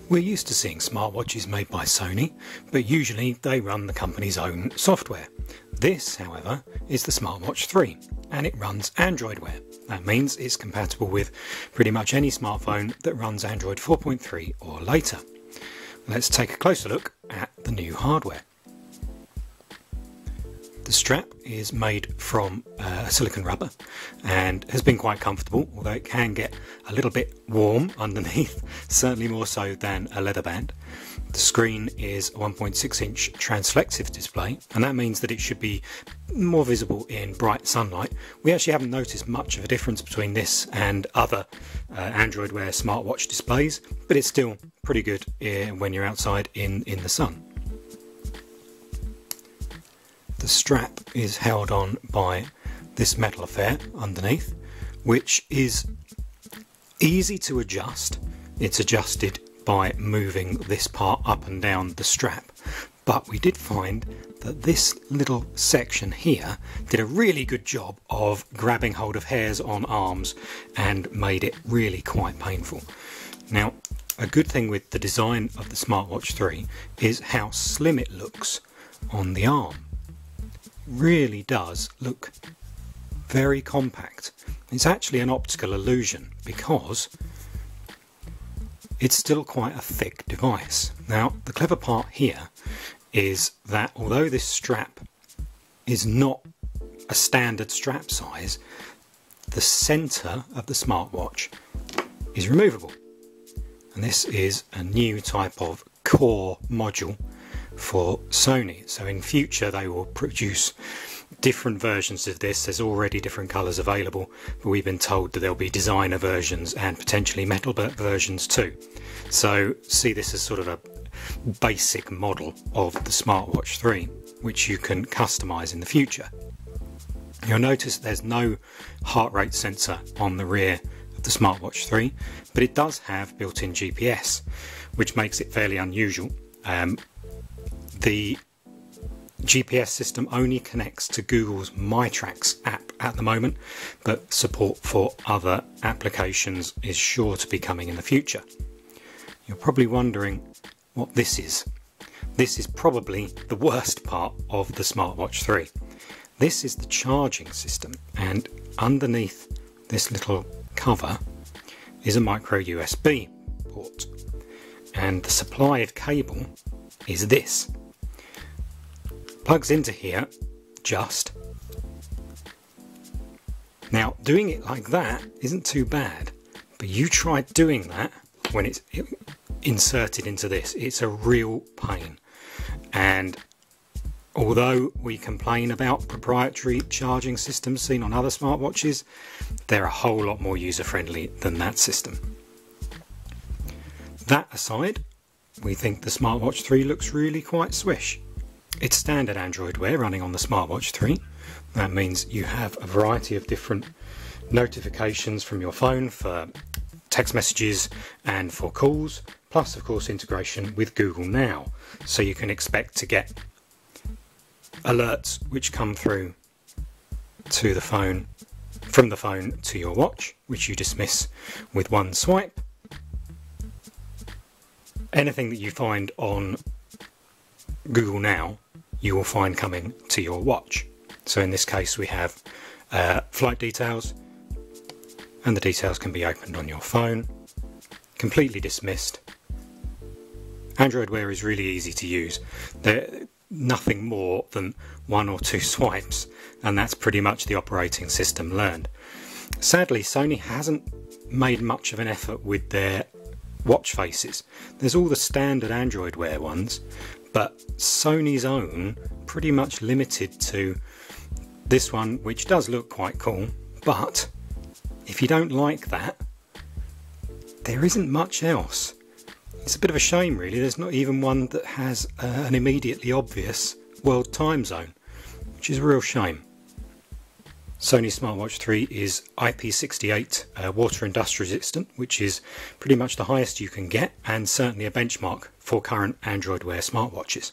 We're used to seeing smartwatches made by Sony, but usually they run the company's own software. This, however, is the SmartWatch 3, and it runs Android Wear. That means it's compatible with pretty much any smartphone that runs Android 4.3 or later. Let's take a closer look at the new hardware. The strap is made from silicone rubber and has been quite comfortable, although it can get a little bit warm underneath, certainly more so than a leather band. The screen is a 1.6-inch transflexive display, and that means that it should be more visible in bright sunlight. We actually haven't noticed much of a difference between this and other Android Wear smartwatch displays, but it's still pretty good when you're outside in the sun. The strap is held on by this metal affair underneath, which is easy to adjust. It's adjusted by moving this part up and down the strap, but we did find that this little section here did a really good job of grabbing hold of hairs on arms and made it really quite painful. Now, a good thing with the design of the SmartWatch 3 is how slim it looks on the arm. Really does look very compact. It's actually an optical illusion because it's still quite a thick device. Now, the clever part here is that although this strap is not a standard strap size, the centre of the smartwatch is removable. And this is a new type of core module for Sony. So in future they will produce different versions of this. There's already different colours available, but we've been told that there'll be designer versions and potentially metal versions too. So see this as sort of a basic model of the SmartWatch 3, which you can customise in the future. You'll notice there's no heart rate sensor on the rear of the SmartWatch 3, but it does have built-in GPS, which makes it fairly unusual. The GPS system only connects to Google's MyTracks app at the moment, but support for other applications is sure to be coming in the future. You're probably wondering what this is. This is probably the worst part of the SmartWatch 3. This is the charging system, and underneath this little cover is a micro USB port, and the supply of cable is this. Plugs into here just. Now, doing it like that isn't too bad, but you try doing that when it's inserted into this. It's a real pain. And although we complain about proprietary charging systems seen on other smartwatches, they're a whole lot more user-friendly than that system. That aside, we think the SmartWatch 3 looks really quite swish. It's standard Android Wear running on the SmartWatch 3. That means you have a variety of different notifications from your phone for text messages and for calls, plus of course integration with Google Now. So you can expect to get alerts which come through to the phone, from the phone to your watch, which you dismiss with one swipe. Anything that you find on Google Now, you will find coming to your watch. So in this case we have flight details, and the details can be opened on your phone, completely dismissed. Android Wear is really easy to use. They're nothing more than one or two swipes, and that's pretty much the operating system learned. Sadly, Sony hasn't made much of an effort with their watch faces. There's all the standard Android Wear ones, but Sony's own pretty much limited to this one, which does look quite cool, but if you don't like that, there isn't much else. It's a bit of a shame really, there's not even one that has an immediately obvious world time zone, which is a real shame. Sony SmartWatch 3 is IP68 water and dust resistant, which is pretty much the highest you can get and certainly a benchmark for current Android Wear smartwatches.